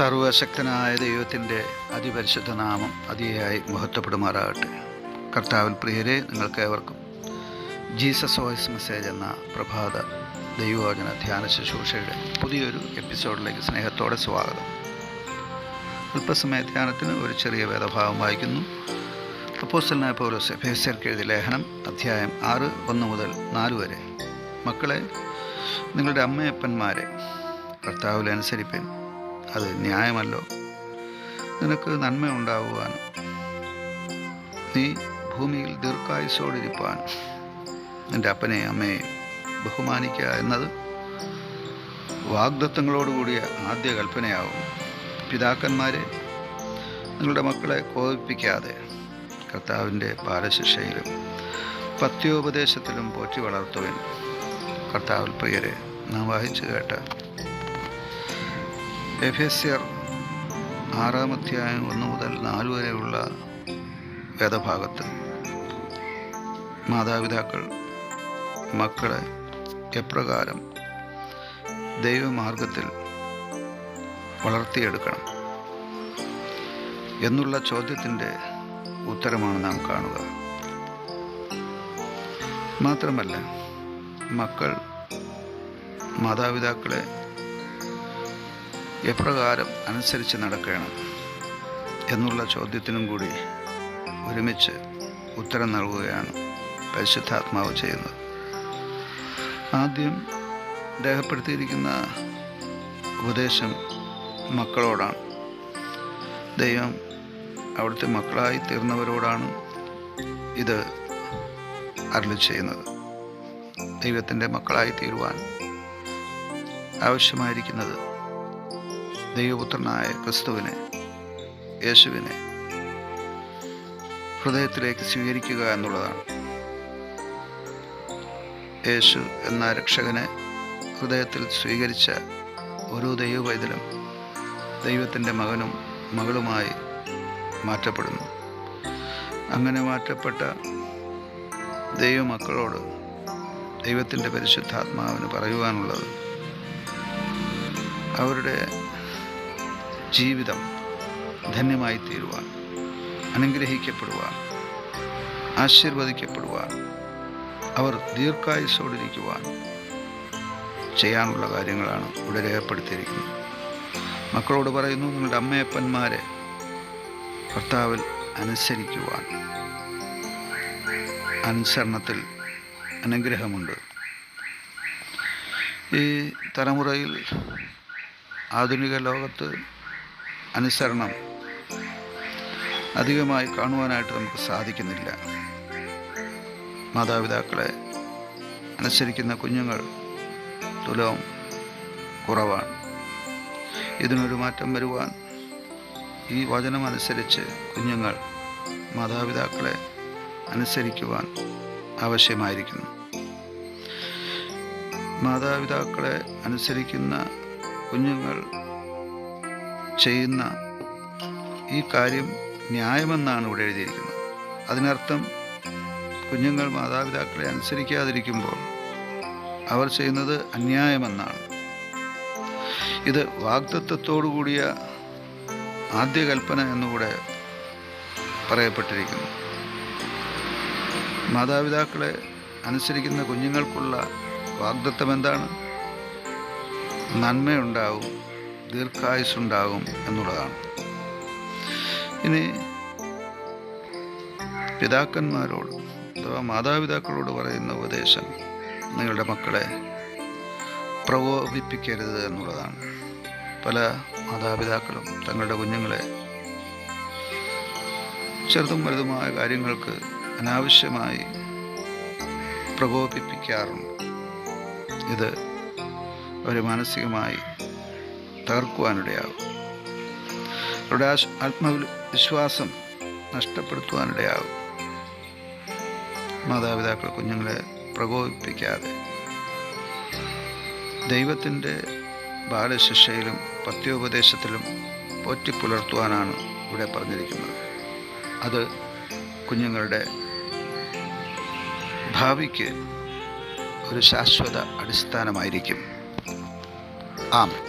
സർവശക്തനായ ദൈവത്തിൻ്റെ അതിപരിശുദ്ധ നാമം അതിയായി മഹത്വപ്പെടുമാറാകട്ടെ. കർത്താവിൽ പ്രിയരെ, നിങ്ങൾക്കേവർക്കും ജീസസ് വോയിസ് മെസ്സേജ് എന്ന പ്രഭാത ദൈവവചന ധ്യാന ശുശ്രൂഷയുടെ പുതിയൊരു എപ്പിസോഡിലേക്ക് സ്നേഹത്തോടെ സ്വാഗതം. അല്പസമയ ധ്യാനത്തിന് ഒരു ചെറിയ വേദഭാഗം വായിക്കുന്നു. അപ്പോസ്തലനായ പൗലോസ് എഫേസ്യർക്ക് എഴുതിയ ലേഖനം അധ്യായം 6 1 മുതൽ 4 വരെ. മക്കളെ, നിങ്ങളുടെ അമ്മയപ്പന്മാരെ കർത്താവിൽ അനുസരിപ്പൻ, അത് ന്യായമല്ലോ. നിനക്ക് നന്മ ഉണ്ടാകുവാനും നീ ഭൂമിയിൽ ദീർഘായുസ്സോടിരിപ്പാനും നിൻ്റെ അപ്പനെയും അമ്മയെയും ബഹുമാനിക്കുക എന്നത് വാഗ്ദത്തങ്ങളോടുകൂടിയ ആദ്യ കൽപ്പനയാകും. പിതാക്കന്മാരെ, നിങ്ങളുടെ മക്കളെ കോപിപ്പിക്കാതെ കർത്താവിൻ്റെ ബാലശിക്ഷയിലും പഥ്യോപദേശത്തിലും പോറ്റി വളർത്തുവാൻ. കർത്താവിൽ പ്രിയരെ, നാം വായിച്ചു കേട്ട എഫേസ്യർ 6 അധ്യായം 1 മുതൽ 4 വരെയുള്ള വേദഭാഗത്ത് മാതാപിതാക്കൾ മക്കളെ എപ്രകാരം ദൈവമാർഗത്തിൽ വളർത്തിയെടുക്കണം എന്നുള്ള ചോദ്യത്തിൻ്റെ ഉത്തരമാണ് നാം കാണുക. മാത്രമല്ല, മക്കൾ മാതാപിതാക്കളെ എപ്രകാരം അനുസരിച്ച് നടക്കണം എന്നുള്ള ചോദ്യത്തിനും കൂടി ഒരുമിച്ച് ഉത്തരം നൽകുകയാണ് പരിശുദ്ധാത്മാവ് ചെയ്യുന്നത്. ആദ്യം രേഖപ്പെടുത്തിയിരിക്കുന്ന ഉപദേശം മക്കളോടാണ്. ദൈവം അവിടുത്തെ മക്കളായി തീർന്നവരോടാണ് ഇത് അരുളി ചെയ്യുന്നത്. ദൈവത്തിൻ്റെ മക്കളായി തീരുവാൻ ആവശ്യമായിരിക്കുന്നത് ദൈവപുത്രനായ ക്രിസ്തുവിനെ, യേശുവിനെ ഹൃദയത്തിലേക്ക് സ്വീകരിക്കുക എന്നുള്ളതാണ്. യേശു എന്ന രക്ഷകനെ ഹൃദയത്തിൽ സ്വീകരിച്ച ഓരോ ദൈവവൈതലും ദൈവത്തിൻ്റെ മകനും മകളുമായി മാറ്റപ്പെടുന്നു. അങ്ങനെ മാറ്റപ്പെട്ട ദൈവമക്കളോട് ദൈവത്തിൻ്റെ പരിശുദ്ധാത്മാവിന് പറയുവാനുള്ളത്, അവരുടെ ജീവിതം ധന്യമായി തീരുവാൻ, അനുഗ്രഹിക്കപ്പെടുവാൻ, ആശീർവദിക്കപ്പെടുവാൻ, അവർ ദീർഘായുസ്സോടിരിക്കുവാൻ ചെയ്യാനുള്ള കാര്യങ്ങളാണ് ഇവിടെ രേഖപ്പെടുത്തിയിരിക്കുന്നത്. മക്കളോട് പറയുന്നു, നിങ്ങളുടെ അമ്മയപ്പന്മാരെ കർത്താവിൽ അനുസരിക്കുവാൻ. അനുസരണത്തിൽ അനുഗ്രഹമുണ്ട്. ഈ തലമുറയിൽ, ആധുനിക ലോകത്ത് അനുസരണം അധികമായി കാണുവാനായിട്ട് നമുക്ക് സാധിക്കുന്നില്ല. മാതാപിതാക്കളെ അനുസരിക്കുന്ന കുഞ്ഞുങ്ങൾ തുലവും കുറവാണ്. ഇതിനൊരു മാറ്റം വരുവാൻ ഈ വചനം അനുസരിച്ച് കുഞ്ഞുങ്ങൾ മാതാപിതാക്കളെ അനുസരിക്കുവാൻ ആവശ്യമായിരിക്കുന്നു. മാതാപിതാക്കളെ അനുസരിക്കുന്ന കുഞ്ഞുങ്ങൾ ചെയ്യുന്ന ഈ കാര്യം ന്യായമെന്നാണ് ഇവിടെ എഴുതിയിരിക്കുന്നത്. അതിനർത്ഥം കുഞ്ഞുങ്ങൾ മാതാപിതാക്കളെ അനുസരിക്കാതിരിക്കുമ്പോൾ അവർ ചെയ്യുന്നത് അന്യായമെന്നാണ്. ഇത് വാഗ്ദത്തത്തോടു കൂടിയ ആദ്യ കൽപ്പന എന്നുകൂടെ പറയപ്പെട്ടിരിക്കുന്നു. മാതാപിതാക്കളെ അനുസരിക്കുന്ന കുഞ്ഞുങ്ങൾക്കുള്ള വാഗ്ദത്തം എന്താണ്? നന്മയുണ്ടാവും, ദീർഘായുസ്സുണ്ടാകും എന്നുള്ളതാണ്. ഇനി പിതാക്കന്മാരോട് അഥവാ മാതാപിതാക്കളോട് പറയുന്ന ഉപദേശം, നിങ്ങളുടെ മക്കളെ പ്രകോപിപ്പിക്കരുത് എന്നുള്ളതാണ്. പല മാതാപിതാക്കളും തങ്ങളുടെ കുഞ്ഞുങ്ങളെ ചെറുതും വലുതുമായ കാര്യങ്ങൾക്ക് അനാവശ്യമായി പ്രകോപിപ്പിക്കാറുണ്ട്. ഇത് അവരെ മാനസികമായി തകർക്കുവാനിടയാകും. അവരുടെ ആത്മവിശ്വാസം നഷ്ടപ്പെടുത്തുവാനിടയാകും. മാതാപിതാക്കൾ കുഞ്ഞുങ്ങളെ പ്രകോപിപ്പിക്കാതെ ദൈവത്തിൻ്റെ ബാലശിക്ഷയിലും പഥ്യോപദേശത്തിലും പോറ്റിപ്പുലർത്തുവാനാണ് ഇവിടെ പറഞ്ഞിരിക്കുന്നത്. അത് കുഞ്ഞുങ്ങളുടെ ഭാവിക്ക് ഒരു ശാശ്വത അടിസ്ഥാനമായിരിക്കും. ആമേൻ.